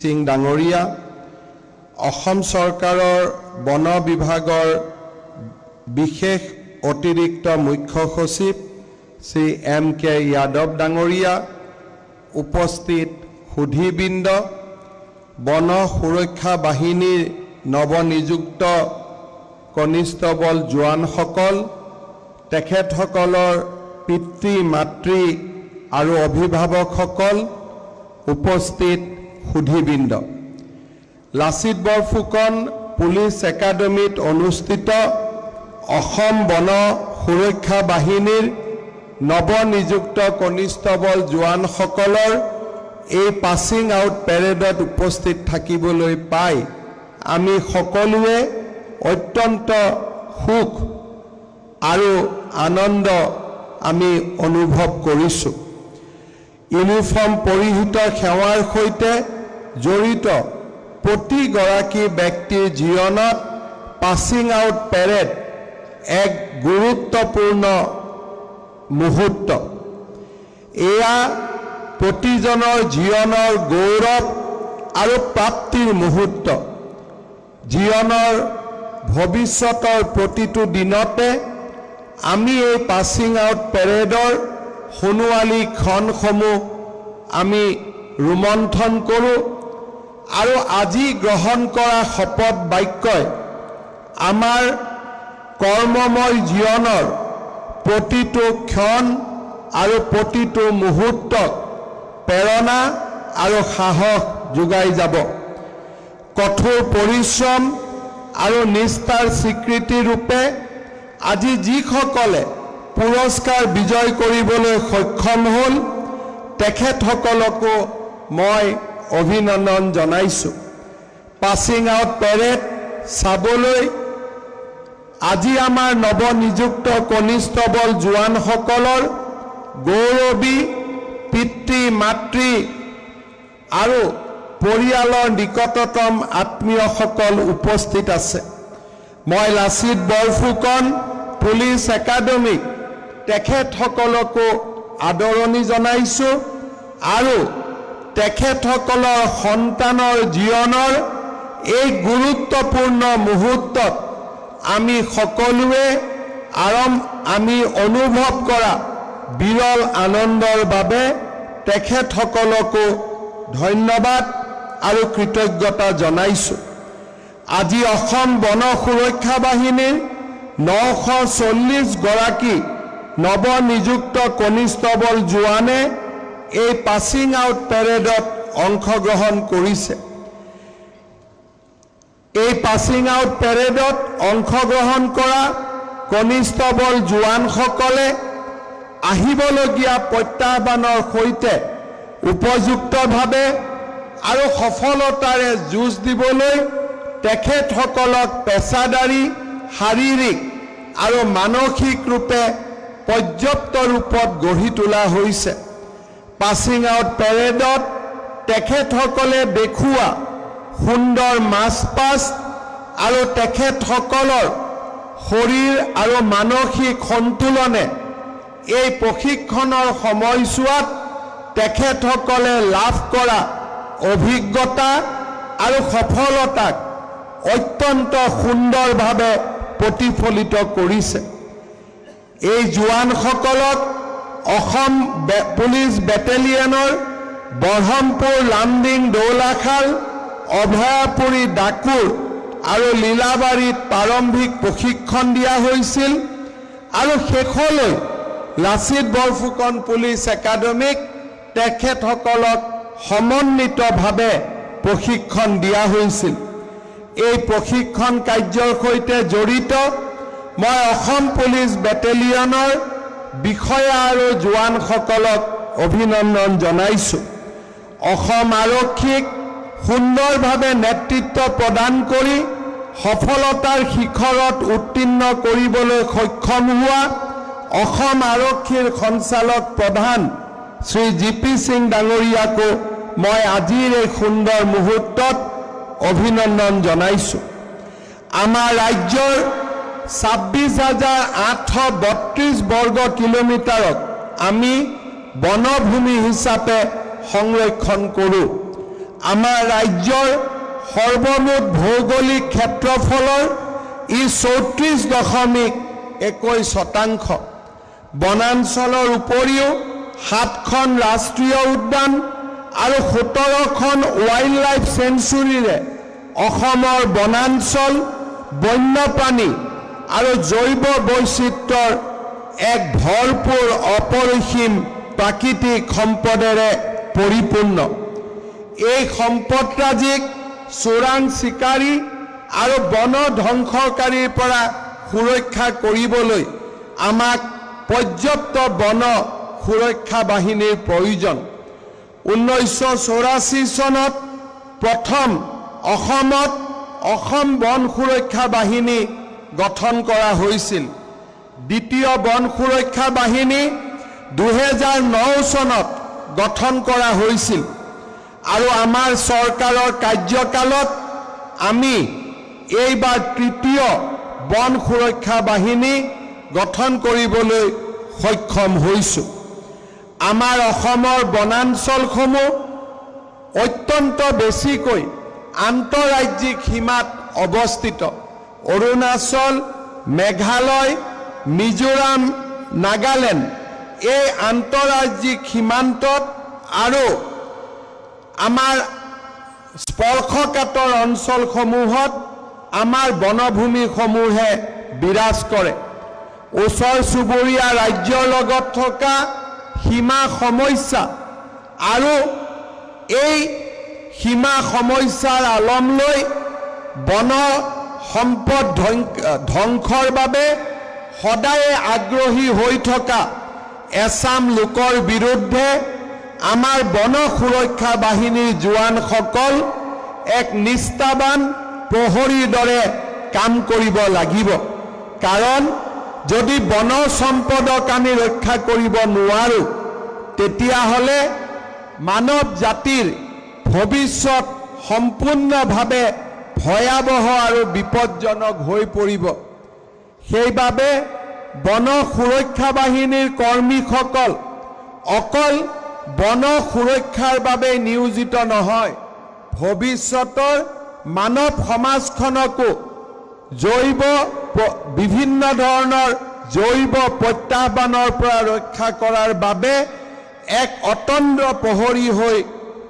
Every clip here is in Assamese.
সিং ডাঙৰীয়া অসম চৰকাৰৰ বন বিভাগৰ বিশেষ অতিৰিক্ত মুখ্য সচিব শ্ৰী MK যাদৱ ডাঙৰীয়া উপস্থিত সুধীবৃন্দ বন সুৰক্ষা বাহিনীৰ নৱনিযুক্ত কনিষ্টবল জোৱানসকল তেখেতসকলৰ পিতৃ মাতৃ আৰু অভিভাৱকসকল উপস্থিত সুধীবৃন্দ লাচিত বৰফুকন পুলিচ একাডেমীত অনুষ্ঠিত অসম বন সুৰক্ষা বাহিনীৰ নৱনিযুক্ত কনিষ্টবল জোৱানসকলৰ এই পাছিং আউট পেৰেডত উপস্থিত থাকিবলৈ পাই আমি সকলোৱে অত্যন্ত সুখ আৰু আনন্দ আমি অনুভৱ কৰিছো। ইউনিফৰ্ম পৰিহিত সেৱাৰ সৈতে জড়িত প্ৰতিগৰাকী ব্যক্তিৰ জীৱনত পাছিং আউট পেৰেড এক গুৰুত্বপূৰ্ণ মুহূৰ্ত। এয়া প্ৰতিজনৰ জীৱনৰ গৌৰৱ আৰু প্ৰাপ্তিৰ মুহূৰ্ত। জীৱনৰ ভৱিষ্যতৰ প্ৰতিটো দিনতে আমি এই পাছিং আউট পেৰেডৰ সোণোৱালী ক্ষণসমূহ আমি ৰোমন্থন কৰোঁ আৰু আজি গ্ৰহণ কৰা শপত বাক্যই আমাৰ কৰ্মময় জীৱনৰ প্ৰতিটো ক্ষণ আৰু প্ৰতিটো মুহূৰ্তক প্ৰেৰণা আৰু সাহস যোগাই যাব। কঠোৰ পৰিশ্ৰম আৰু নিষ্ঠাৰ স্বীকৃতি ৰূপে আজি যিসকলে পুৰস্কাৰ বিজয় কৰিবলৈ সক্ষম হ'ল তেখেতসকলকো মই অভিনন্দন জনাইছোঁ। পাছিং আউট পেৰেড চাবলৈ আজি আমাৰ নৱনিযুক্ত কনিষ্টবল জোৱানসকলৰ গৌৰৱী পিতৃ মাতৃ আৰু পৰিয়ালৰ নিকটতম আত্মীয়সকল উপস্থিত আছে। মই লাচিত বৰফুকন পুলিচ একাডেমীক তেখেতসকলকো আদৰণি জনাইছোঁ আৰু তেখেতসকলৰ সন্তানৰ জীৱনৰ এই গুৰুত্বপূৰ্ণ মুহূৰ্তত আমি সকলোৱে আমি অনুভৱ কৰা বিৰল আনন্দৰ বাবে তেখেতসকলকো ধন্যবাদ আৰু কৃতজ্ঞতা জনাইছোঁ। আজি অসম বন সুৰক্ষা বাহিনীৰ 940 গৰাকী নৱনিযুক্ত কনিষ্টবল জোৱানে এই পাছিং আউট পেৰেডত অংশগ্ৰহণ কৰিছে। এই পাছিং আউট পেৰেডত অংশগ্ৰহণ কৰা কনিষ্টবল জোৱানসকলে আহিবলগীয়া প্ৰত্যাহ্বানৰ সৈতে উপযুক্তভাৱে আৰু সফলতাৰে যুঁজ দিবলৈ তেখেতসকলক পেছাদাৰী শাৰীৰিক আৰু মানসিক ৰূপে পৰ্যাপ্ত ৰূপত গঢ়ি তোলা হৈছে। পাছিং আউট পেৰেডত তেখেতসকলে দেখুওৱা সুন্দৰ মাৰ্চপাষ্ট আৰু তেখেতসকলৰ শৰীৰ আৰু মানসিক সন্তুলনে এই প্ৰশিক্ষণৰ সময়ছোৱাত তেখেতসকলে লাভ কৰা অভিজ্ঞতা আৰু সফলতাক অত্যন্ত সুন্দৰভাৱে প্ৰতিফলিত কৰিছে। এই জোৱানসকলক অসম পুলিচ বেটেলিয়নৰ বৰহমপুৰ লামডিং দৌলাখাল অভয়াপুৰী ডাকুৰ আৰু লীলাবাৰীত প্ৰাৰম্ভিক প্ৰশিক্ষণ দিয়া হৈছিল আৰু শেষলৈ লাচিত বৰফুকন পুলিচ একাডেমীক তেখেতসকলক সমন্বিতভাৱে প্ৰশিক্ষণ দিয়া হৈছিল। এই প্ৰশিক্ষণ কাৰ্যৰ সৈতে জড়িত মই অসম পুলিচ বেটেলিয়নৰ বিষয়া আৰু জোৱানসকলক অভিনন্দন জনাইছোঁ। অসম আৰক্ষীক সুন্দৰভাৱে নেতৃত্ব প্ৰদান কৰি সফলতাৰ শিখৰত উত্তীৰ্ণ কৰিবলৈ সক্ষম হোৱা অসম আৰক্ষীৰ সঞ্চালক প্ৰধান শ্ৰী GP সিং ডাঙৰীয়াকো মই আজিৰ এই সুন্দৰ মুহূৰ্তত অভিনন্দন জনাইছোঁ। আমাৰ ৰাজ্যৰ 26,832 বৰ্গ কিলোমিটাৰক আমি বনভূমি হিচাপে সংৰক্ষণ কৰোঁ। আমাৰ ৰাজ্যৰ সৰ্বমুঠ ভৌগোলিক ক্ষেত্ৰফলৰ 34.21%। বনাঞ্চলৰ উপৰিও 7খন ৰাষ্ট্ৰীয় উদ্যান আৰু 17খন ৱাইল্ড লাইফ চেঞ্চুৰীৰে অসমৰ বনাঞ্চল, বন্যপ্ৰাণী আৰু জৈৱ বৈচিত্ৰ্যৰ এক ভৰপূৰ অপৰিসীম প্ৰাকৃতিক সম্পদেৰে পৰিপূৰ্ণ। এই সম্পদৰাজিক চোৰাং চিকাৰী আৰু বন ধ্বংসকাৰীৰ পৰা সুৰক্ষা কৰিবলৈ আমাক পৰ্যাপ্ত বন সুৰক্ষা বাহিনীৰ প্ৰয়োজন। 1984 চনত প্ৰথম অসমত অসম বন সুৰক্ষা বাহিনী গঠন কৰা হৈছিল। দ্বিতীয় বন সুৰক্ষা বাহিনী 2009 চনত গঠন কৰা হৈছিল আৰু আমাৰ চৰকাৰৰ কাৰ্যকালত আমি এইবাৰ তৃতীয় বন সুৰক্ষা বাহিনী গঠন কৰিবলৈ সক্ষম হৈছোঁ। আমাৰ অসমৰ বনাঞ্চলসমূহ অত্যন্ত বেছিকৈ আন্তঃৰাজ্যিক সীমাত অৱস্থিত। অৰুণাচল, মেঘালয়, মিজোৰাম, নাগালেণ্ড এই আন্তঃৰাজ্যিক সীমান্তত আৰু আমাৰ স্পৰ্শকাতৰ অঞ্চলসমূহত আমাৰ বনভূমিসমূহে বিৰাজ কৰে। ওচৰ চুবুৰীয়া ৰাজ্যৰ লগত থকা সীমা সমস্যা আৰু এই সীমা সমস্যাৰ আলম লৈ বন সম্পদ ধ্বংসৰ বাবে সদায়ে আগ্ৰহী হৈ থকা এছাম লোকৰ বিৰুদ্ধে আমাৰ বন সুৰক্ষা বাহিনীৰ জোৱানসকল এক নিষ্ঠাবান প্ৰহৰীৰ দৰে কাম কৰিব লাগিব। কাৰণ যদি বন সম্পদক আমি ৰক্ষা কৰিব নোৱাৰোঁ তেতিয়াহ'লে মানৱ জাতিৰ ভৱিষ্যত সম্পূৰ্ণভাৱে ভয়াৱহ আৰু বিপদজনক হৈ পৰিব। সেইবাবে বন সুৰক্ষা বাহিনীৰ কৰ্মীসকল অকল বন সুৰক্ষাৰ বাবে নিয়োজিত নহয়, ভৱিষ্যতৰ মানৱ সমাজখনকো বিভিন্ন ধৰণৰ জৈৱ প্ৰত্যাহ্বানৰ পৰা ৰক্ষা কৰাৰ বাবে এক অতন্দ্ৰ প্ৰহৰী হৈ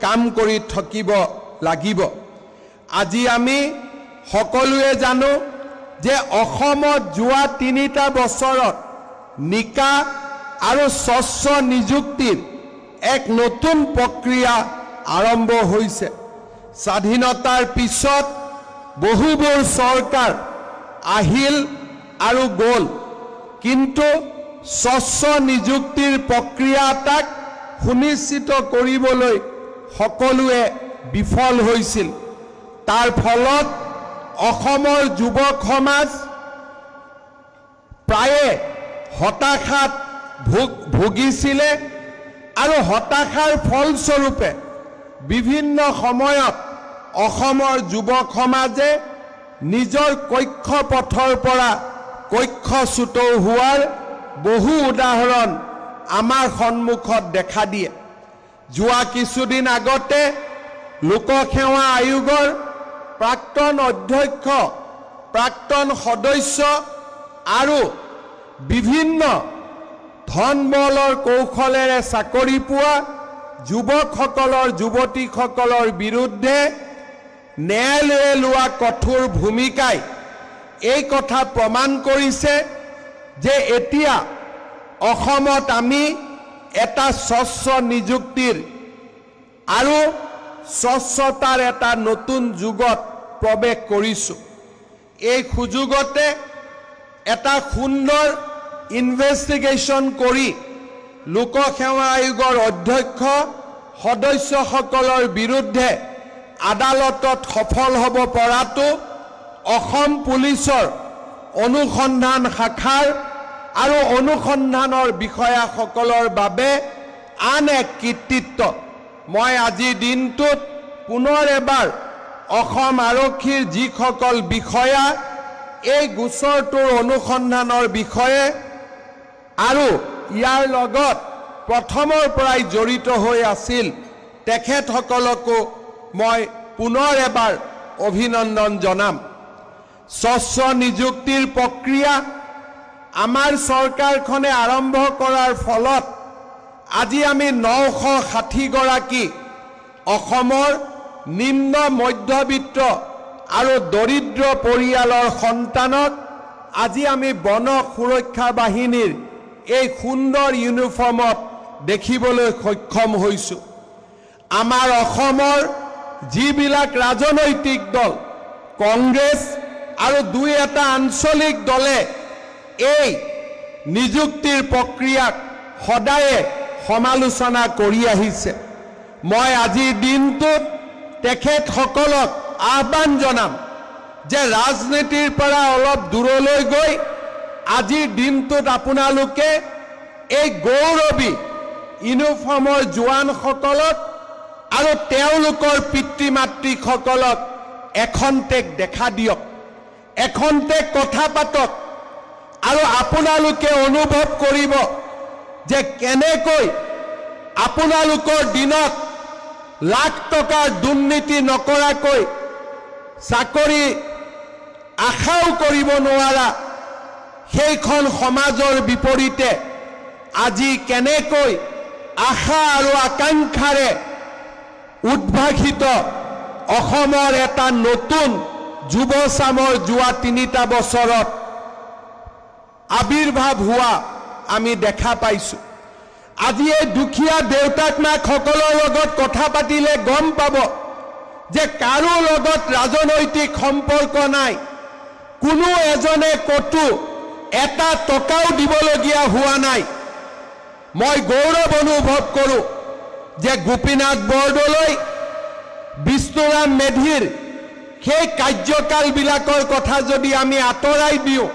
কাম কৰি থাকিব লাগিব। আজি আমি সকলোৱে জানো যে অসমত যোৱা 3টা বছৰত নিকা আৰু স্বচ্ছ নিযুক্তিৰ এক নতুন প্ৰক্ৰিয়া আৰম্ভ হৈছে। স্বাধীনতাৰ পিছত বহুবোৰ চৰকাৰ আহিল আৰু গ'ল, কিন্তু স্বচ্ছ নিযুক্তিৰ প্ৰক্ৰিয়া এটাক সুনিশ্চিত কৰিবলৈ সকলোৱে বিফল হৈছিল। তাৰ ফলত অসমৰ যুৱক সমাজ প্ৰায়ে হতাশাত ভুগিছিলে আৰু হতাশাৰ ফলস্বৰূপে বিভিন্ন সময়ত অসমৰ যুৱক সমাজে নিজৰ কক্ষপথৰ পৰা কক্ষচ্যুত হোৱাৰ বহু উদাহৰণ আমাৰ সন্মুখত দেখা দিয়ে। যোৱা কিছুদিন আগতে লোকসেৱা আয়োগৰ প্ৰাক্তন অধ্যক্ষ, প্ৰাক্তন সদস্য আৰু বিভিন্ন ধনবলৰ কৌশলেৰে চাকৰি পোৱা যুৱকসকলৰ, যুৱতীসকলৰ বিৰুদ্ধে ন্যায়ালয়ে লোৱা কঠোৰ ভূমিকাই এই কথা প্ৰমাণ কৰিছে যে এতিয়া অসমত আমি এটা স্বচ্ছ নিযুক্তিৰ আৰু স্বচ্ছতাৰ এটা নতুন যুগত প্ৰৱেশ কৰিছোঁ। এই সুযোগতে এটা সুন্দৰ ইনভেষ্টিগেশ্যন কৰি লোকসেৱা আয়োগৰ অধ্যক্ষ সদস্যসকলৰ বিৰুদ্ধে আদালতত সফল হ'ব পৰাটো অসম পুলিচৰ অনুসন্ধান শাখাৰ আৰু অনুসন্ধানৰ বিষয়াসকলৰ বাবে আন এক কৃতিত্ব। মই আজিৰ দিনটোত পুনৰ এবাৰ অসম আৰক্ষীৰ যিসকল বিষয়া এই গোচৰটোৰ অনুসন্ধানৰ বিষয়ে আৰু ইয়াৰ লগত প্ৰথমৰ পৰাই জড়িত হৈ আছিল তেখেতসকলকো মই পুনৰ এবাৰ অভিনন্দন জনাম। স্বচ্ছ নিযুক্তিৰ প্ৰক্ৰিয়া আমাৰ চৰকাৰখনে আৰম্ভ কৰাৰ ফলত আজি আমি 960 গৰাকী অসমৰ নিম্ন মধ্যবিত্ত আৰু দৰিদ্ৰ পৰিয়ালৰ সন্তানক আজি আমি বন সুৰক্ষা বাহিনীৰ এই সুন্দৰ ইউনিফৰ্মত দেখিবলৈ সক্ষম হৈছোঁ। আমাৰ অসমৰ যিবিলাক ৰাজনৈতিক দল কংগ্ৰেছ আৰু দুই এটা আঞ্চলিক দলে এই নিযুক্তিৰ প্ৰক্ৰিয়াক সদায়ে সমালোচনা কৰি আহিছে। মই আজিৰ দিনটোত তেখেতসকলক আহ্বান জনাম যে ৰাজনীতিৰ পৰা অলপ দূৰলৈ গৈ আজিৰ দিনটোত আপোনালোকে এই গৌৰৱী ইউনিফৰ্মৰ জোৱানসকলক আৰু তেওঁলোকৰ পিতৃ মাতৃসকলক এখন্তেক দেখা দিয়ক, এখন্তেক কথা পাতক আৰু আপোনালোকে অনুভৱ কৰিব যে কেনেকৈ আপোনালোকৰ দিনত লাখ টকাৰ দুৰ্নীতি নকৰাকৈ চাকৰি আশাও কৰিব নোৱাৰা সেইখন সমাজৰ বিপৰীতে আজি কেনেকৈ আশা আৰু আকাংক্ষাৰে উদ্ভাসিত অসমৰ এটা নতুন যুৱচামৰ যোৱা 3টা বছৰত আবিৰ্ভাৱ হোৱা আমি দেখা পাইছোঁ। আজি এই দুখীয়া দেউতাক মাকসকলৰ লগত কথা পাতিলে গম পাব যে কাৰো লগত ৰাজনৈতিক সম্পৰ্ক নাই, কোনো এজনে কতো এটা টকাও দিবলগীয়া হোৱা নাই। মই গৌৰৱ অনুভৱ কৰোঁ যে গোপীনাথ বৰদলৈ, বিষ্ণুৰাম মেধিৰ সেই কাৰ্যকালবিলাকৰ কথা যদি আমি আঁতৰাই দিওঁ,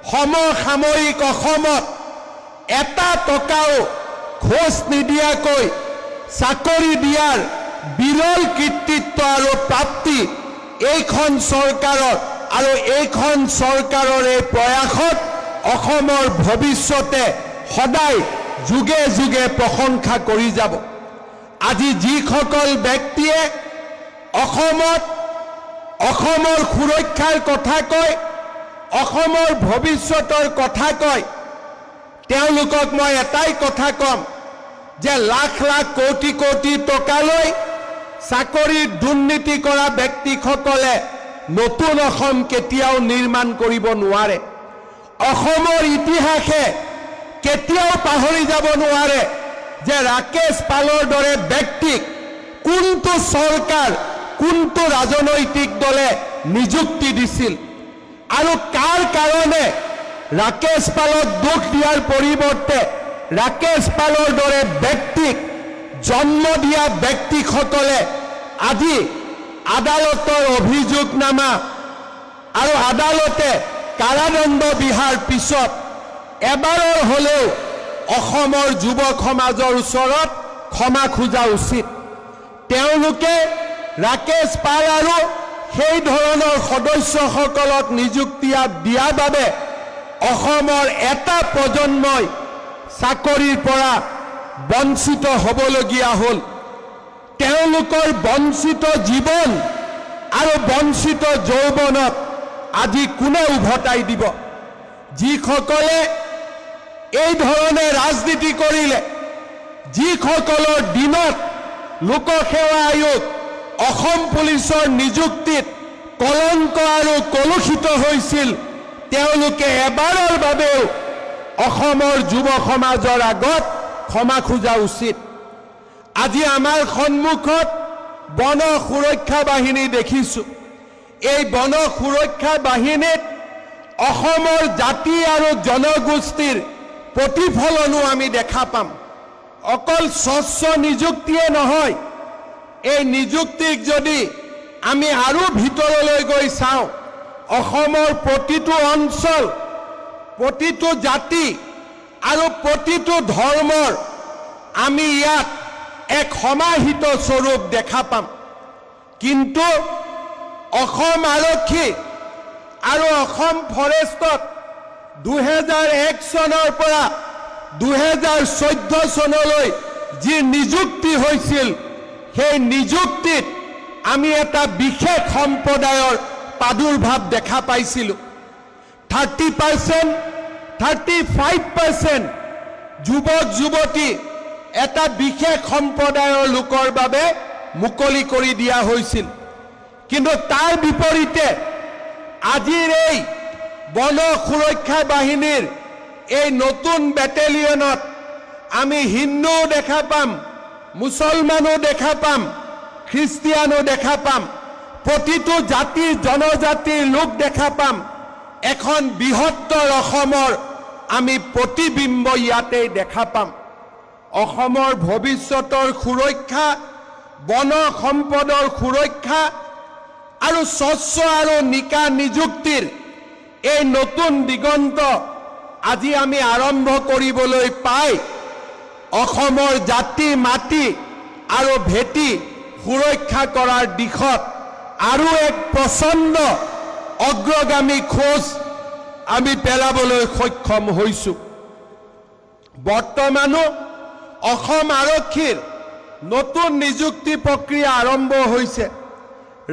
সমসাময়িক অসমত এটা টকাও ঘোষ নিদিয়াকৈ চাকৰি দিয়াৰ বিৰল কৃতিত্ব আৰু প্ৰাপ্তি এইখন চৰকাৰৰ আৰু এইখন চৰকাৰৰ এই প্ৰয়াসত অসমৰ ভৱিষ্যতে সদায় যুগে যুগে প্ৰশংসা কৰি যাব। আজি যিসকল ব্যক্তিয়ে অসমৰ সুৰক্ষাৰ কথা কয়, অসমৰ ভৱিষ্যতৰ কথা কয়, তেওঁলোকক মই এটাই কথা কম যে লাখ লাখ কোটি কোটি টকালৈ চাকৰিৰ দুৰ্নীতি কৰা ব্যক্তিসকলে নতুন অসম কেতিয়াও নিৰ্মাণ কৰিব নোৱাৰে। অসমৰ ইতিহাসে কেতিয়াও পাহৰি যাব নোৱাৰে যে ৰাকেশ পালৰ দৰে ব্যক্তিক কোনটো চৰকাৰ, কোনটো ৰাজনৈতিক দলে নিযুক্তি দিছিল আৰু কাৰ কাৰণে ৰাকেশ পালক দোষ দিয়াৰ পৰিৱৰ্তে ৰাকেশ পালৰ দৰে ব্যক্তিক জন্ম দিয়া ব্যক্তিসকলে আজি আদালতৰ অভিযোগনামা আৰু আদালতে কাৰাদণ্ড বিহাৰ পিছত এবাৰৰ হ'লেও অসমৰ যুৱক সমাজৰ ওচৰত ক্ষমা খোজা উচিত। তেওঁলোকে ৰাকেশ পাল আৰু সেই ধৰণৰ সদস্যসকলক নিযুক্তি দিয়াৰ বাবে অসমৰ এটা প্ৰজন্মই চাকৰিৰ পৰা বঞ্চিত হ'বলগীয়া হ'ল। তেওঁলোকৰ বঞ্চিত জীৱন আৰু বঞ্চিত যৌৱনক আজি কোনে উভতাই দিব? যিসকলে এই ধৰণে ৰাজনীতি কৰিলে, যিসকলৰ দিনত লোকসেৱা আয়োগ, অসম পুলিচৰ নিযুক্তিত কলংক আৰু কলুষিত হৈছিল, তেওঁলোকে এবাৰৰ বাবেও অসমৰ যুৱ সমাজৰ আগত ক্ষমা খোজা উচিত। আজি আমাৰ সন্মুখত বন সুৰক্ষা বাহিনী দেখিছোঁ। এই বন সুৰক্ষা বাহিনীত অসমৰ জাতি আৰু জনগোষ্ঠীৰ প্ৰতিফলনো আমি দেখা পাম। অকল স্বচ্ছ নিযুক্তিয়ে নহয়, এই নিযুক্তিক যদি আমি আৰু ভিতৰলৈ গৈ চাওঁ, অসমৰ প্ৰতিটো অঞ্চল, প্ৰতিটো জাতি আৰু প্ৰতিটো ধৰ্মৰ আমি ইয়াত এক সমাহিত স্বৰূপ দেখা পাম। কিন্তু অসম আৰক্ষী আৰু অসম ফৰেষ্টত 2001 চনৰ পৰা 2014 চনলৈ যি নিযুক্তি হৈছিল, সেই নিযুক্তিত আমি এটা বিশেষ সম্প্ৰদায়ৰ প্ৰাদুৰ্ভাৱ দেখা পাইছিলোঁ 30% 35% যুৱক যুৱতী এটা বিশেষ সম্প্ৰদায়ৰ লোকৰ বাবে মুকলি কৰি দিয়া হৈছিল কিন্তু তাৰ বিপৰীতে আজিৰ এই বন সুৰক্ষা বাহিনীৰ এই নতুন বেটেলিয়নত আমি হিন্দু দেখা পাম মুছলমানো দেখা পাম খ্ৰীষ্টিয়ানো দেখা পাম প্ৰতিটো জাতি জনজাতিৰ লোক দেখা পাম এখন বৃহত্তৰ অসমৰ আমি প্ৰতিবিম্ব ইয়াতে দেখা পাম অসমৰ ভৱিষ্যতৰ সুৰক্ষা বন সম্পদৰ সুৰক্ষা আৰু স্বচ্ছ আৰু নিকা নিযুক্তিৰ এই নতুন দিগন্ত আজি আমি আৰম্ভ কৰিবলৈ পাই অসমৰ জাতি মাটি আৰু ভেটি সুৰক্ষা কৰাৰ দিশত আৰু এক প্ৰচণ্ড অগ্ৰগামী খোজ আমি পেলাবলৈ সক্ষম হৈছোঁ বৰ্তমানো অসম আৰক্ষীৰ নতুন নিযুক্তি প্ৰক্ৰিয়া আৰম্ভ হৈছে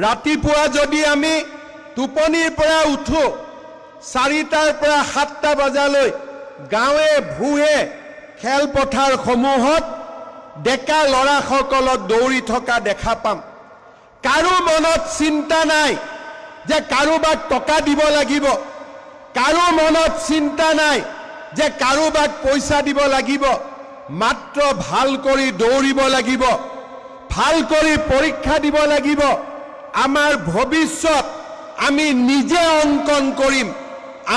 ৰাতিপুৱা যদি আমি টোপনিৰ পৰা উঠো 4টাৰ পৰা 7টা বজালৈ গাঁৱে ভূঞে খেলপথাৰ সমূহত ডেকা লৰাসকলক দৌৰি থকা দেখা পাম কাৰো মনত চিন্তা নাই যে কাৰোবাক টকা দিব লাগিব কাৰো মনত চিন্তা নাই যে কাৰোবাক পইচা দিব লাগিব মাত্ৰ ভাল কৰি দৌৰিব লাগিব ভাল কৰি পৰীক্ষা দিব লাগিব আমাৰ ভৱিষ্যত আমি নিজে অংকন কৰিম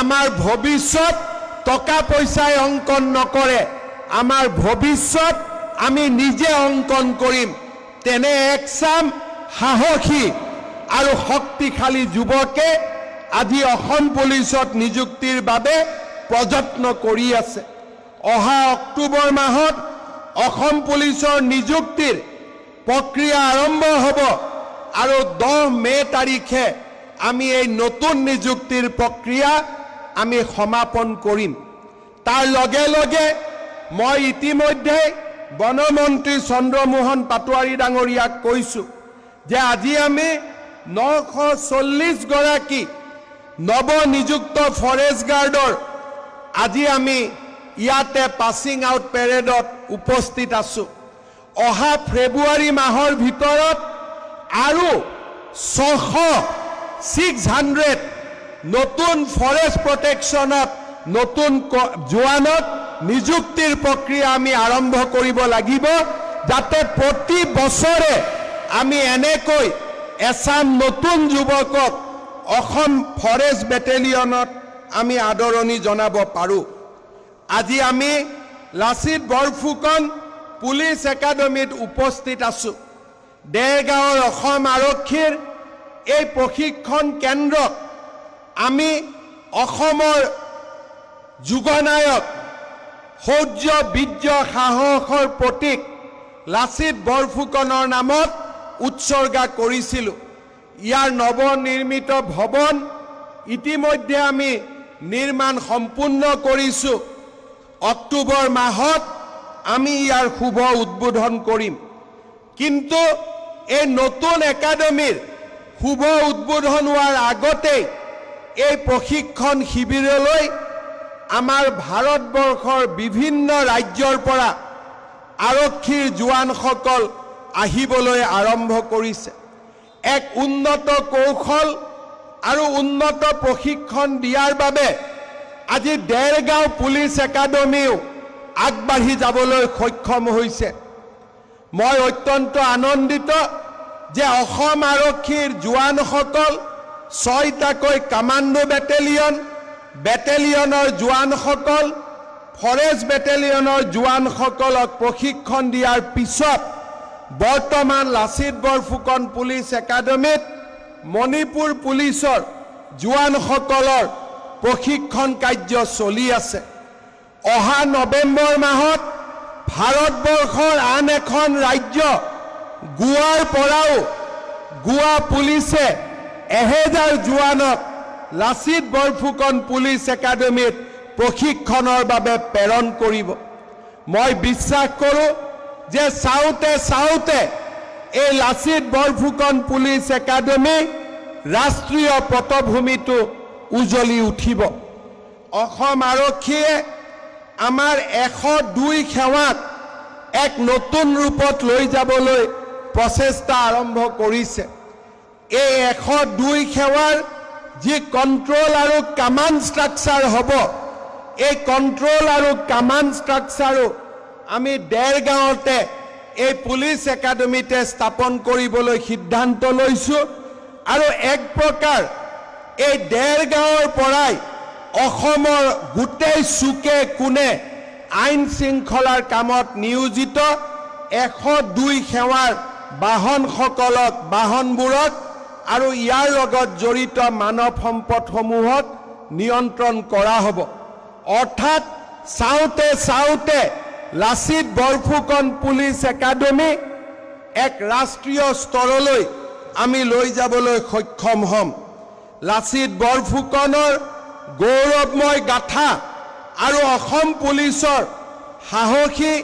আমাৰ ভৱিষ্যত টকা পইচাই অংকন নকৰে আমাৰ ভৱিষ্যত আমি নিজে অংকন কৰিম তেনে একচাম সাহসী আৰু শক্তিশালী যুৱকে আজি অসম পুলিচত নিযুক্তিৰ বাবে প্ৰযত্ন কৰি আছে অহা অক্টোবৰ মাহত অসম পুলিচৰ নিযুক্তিৰ প্ৰক্ৰিয়া আৰম্ভ হ'ব আৰু 10 মে তাৰিখে আমি এই নতুন নিযুক্তিৰ প্ৰক্ৰিয়া আমি সমাপন কৰিম তাৰ লগে লগে মই ইতিমধ্যে বনমন্ত্ৰী চন্দ্ৰমোহন পাটোৱাৰী ডাঙৰীয়াক কৈছোঁ যে আজি আমি 940 গৰাকী নৱ নিযুক্ত ফৰেষ্ট গাৰ্ডৰ আজি আমি ইয়াতে পাছিং আউট পেৰেডত উপস্থিত আছোঁ অহা ফেব্ৰুৱাৰী মাহৰ ভিতৰত আৰু 600 নতুন ফৰেষ্ট প্ৰটেকশ্যনত নতুন জোৱানক নিযুক্তিৰ প্ৰক্ৰিয়া আমি আৰম্ভ কৰিব লাগিব যাতে প্ৰতি বছৰে আমি এনেকৈ এছাম নতুন যুৱকক অসম ফৰেষ্ট বেটেলিয়নত আমি আদৰণি জনাব পাৰোঁ আজি আমি লাচিত বৰফুকন পুলিচ একাডেমীত উপস্থিত আছোঁ দেৰগাঁৱৰ অসম আৰক্ষীৰ এই প্ৰশিক্ষণ কেন্দ্ৰক আমি অসমৰ যুগনায়ক শৌৰ্য বীৰ্য সাহসৰ প্ৰতীক লাচিত বৰফুকনৰ নামত উৎসৰ্গা কৰিছিলোঁ ইয়াৰ নৱনিৰ্মিত ভৱন ইতিমধ্যে আমি নিৰ্মাণ সম্পূৰ্ণ কৰিছোঁ অক্টোবৰ মাহত আমি ইয়াৰ শুভ উদ্বোধন কৰিম কিন্তু এই নতুন একাডেমীৰ শুভ উদ্বোধন হোৱাৰ আগতে এই প্ৰশিক্ষণ শিবিৰলৈ আমাৰ ভাৰতবৰ্ষৰ বিভিন্ন ৰাজ্যৰ পৰা আৰক্ষীৰ জোৱানসকল আহিবলৈ আৰম্ভ কৰিছে এক উন্নত কৌশল আৰু উন্নত প্ৰশিক্ষণ দিয়াৰ বাবে আজি দেৰগাঁও পুলিচ একাডেমীও আগবাঢ়ি যাবলৈ সক্ষম হৈছে মই অত্যন্ত আনন্দিত যে অসম আৰক্ষীৰ জোৱানসকল 6টাকৈ কমাণ্ডো বেটেলিয়নৰ জোৱানসকল ফৰেষ্ট বেটেলিয়নৰ জোৱানসকলক প্ৰশিক্ষণ দিয়াৰ পিছত বৰ্তমান লাচিত বৰফুকন পুলিচ একাডেমীত মণিপুৰ পুলিচৰ জোৱানসকলৰ প্ৰশিক্ষণ কাৰ্য চলি আছে অহা নৱেম্বৰ মাহত ভাৰতবৰ্ষৰ আন এখন ৰাজ্য গোৱাৰ পৰাও গোৱা পুলিচে 1000 জোৱানক লাচিত বৰফুকন পুলিচ একাডেমীত প্ৰশিক্ষণৰ বাবে প্ৰেৰণ কৰিব মই বিশ্বাস কৰোঁ যে চাওঁতে এই লাচিত বৰফুকন পুলিচ একাডেমি ৰাষ্ট্ৰীয় পটভূমিটো উজ্বলি উঠিব। অসম আৰক্ষীয়ে আমাৰ 102 সেৱাক এক নতুন ৰূপত লৈ যাবলৈ প্ৰচেষ্টা আৰম্ভ কৰিছে। এই 102 সেৱাৰ যি কণ্ট্ৰল আৰু কমাণ্ড ষ্ট্ৰাকচাৰ হ'ব, এই কণ্ট্ৰল আৰু কমাণ্ড ষ্ট্ৰাকচাৰো আমি দেৰগাঁৱতে এই পুলিচ একাডেমিতে স্থাপন কৰিবলৈ সিদ্ধান্ত লৈছোঁ। আৰু এক প্ৰকাৰ এই দেৰগাঁৱৰ পৰাই অসমৰ গোটেই চুকে কোণে আইন শৃংখলাৰ কামত নিয়োজিত 102 সেৱাৰ বাহনসকলক, বাহনবোৰক আৰু ইয়াৰ লগত জড়িত মানৱ সম্পদসমূহক নিয়ন্ত্ৰণ কৰা হ'ব। অৰ্থাৎ চাওঁতে চাওঁতে লাচিত বৰফুকন পুলিচ একাডেমি এক ৰাষ্ট্ৰীয় স্তৰলৈ আমি লৈ যাবলৈ সক্ষম হ'ম। লাচিত বৰফুকনৰ গৌৰৱময় গাথা আৰু অসম পুলিচৰ সাহসী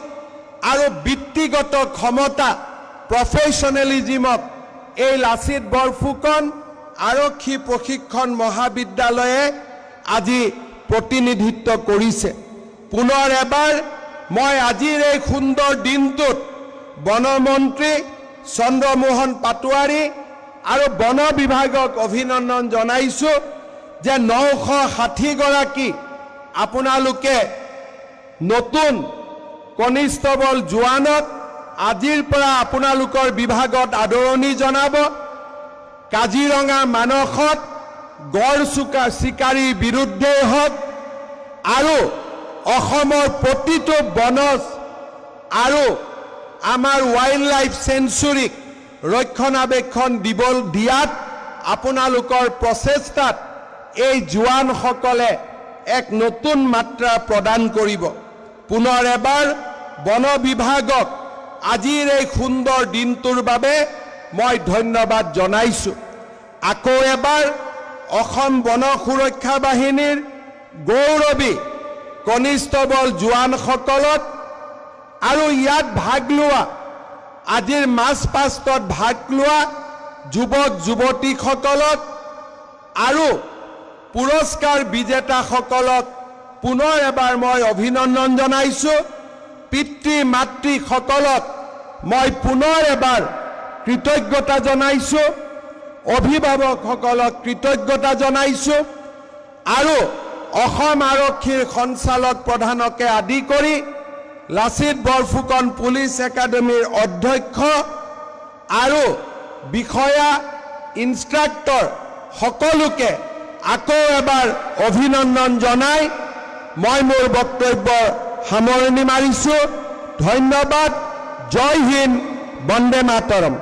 আৰু বৃত্তিগত ক্ষমতা, প্ৰফেশ্যনেলিজিমক এই লাচিত বৰফুকন আৰক্ষী প্ৰশিক্ষণ মহাবিদ্যালয়ে আজি প্ৰতিনিধিত্ব কৰিছে। পুনৰ এবাৰ মই আজিৰ এই সুন্দৰ দিনটোত বনমন্ত্ৰী চন্দ্ৰমোহন পাটোৱাৰী আৰু বন বিভাগক অভিনন্দন জনাইছোঁ যে 960 গৰাকী আপোনালোকে নতুন কনিষ্টবল জোৱানক আজিৰ পৰা আপোনালোকৰ বিভাগত আদৰণি জনাব। কাজিৰঙা মানসত গড় চিকাৰীৰ বিৰুদ্ধে হওক আৰু অসমৰ প্ৰতিটো বনজ আৰু আমাৰ ৱাইল্ড লাইফ চেঞ্চুৰীক ৰক্ষণাবেক্ষণ দিয়াত আপোনালোকৰ প্ৰচেষ্টাত এই জোৱানসকলে এক নতুন মাত্ৰা প্ৰদান কৰিব। পুনৰ এবাৰ বন বিভাগক আজিৰ এই সুন্দৰ দিনটোৰ বাবে মই ধন্যবাদ জনাইছোঁ। আকৌ এবাৰ অসম বন সুৰক্ষা বাহিনীৰ গৌৰৱী কনিষ্টবল জোৱানসকলক আৰু ইয়াত ভাগ লোৱা, আজিৰ মাৰ্চ পাষ্টত ভাগ লোৱা যুৱক যুৱতীসকলক আৰু পুৰস্কাৰ বিজেতাসকলক পুনৰ এবাৰ মই অভিনন্দন জনাইছোঁ। পিতৃ মাতৃসকলক মই পুনৰ এবাৰ কৃতজ্ঞতা জনাইছোঁ। অভিভাৱকসকলক কৃতজ্ঞতা জনাইছোঁ। আৰু অসম আৰক্ষীৰ সঞ্চালক প্ৰধানকে আদি কৰি লাচিত বৰফুকন পুলিচ একাডেমিৰ অধ্যক্ষ আৰু বিষয়া, ইনষ্ট্ৰাক্টৰ সকলোকে আকৌ এবাৰ অভিনন্দন জনাই মই মোৰ বক্তব্যৰ সামৰণি মাৰিছোঁ। ধন্যবাদ। জয় হিন্দ, বন্দে মাতৰম।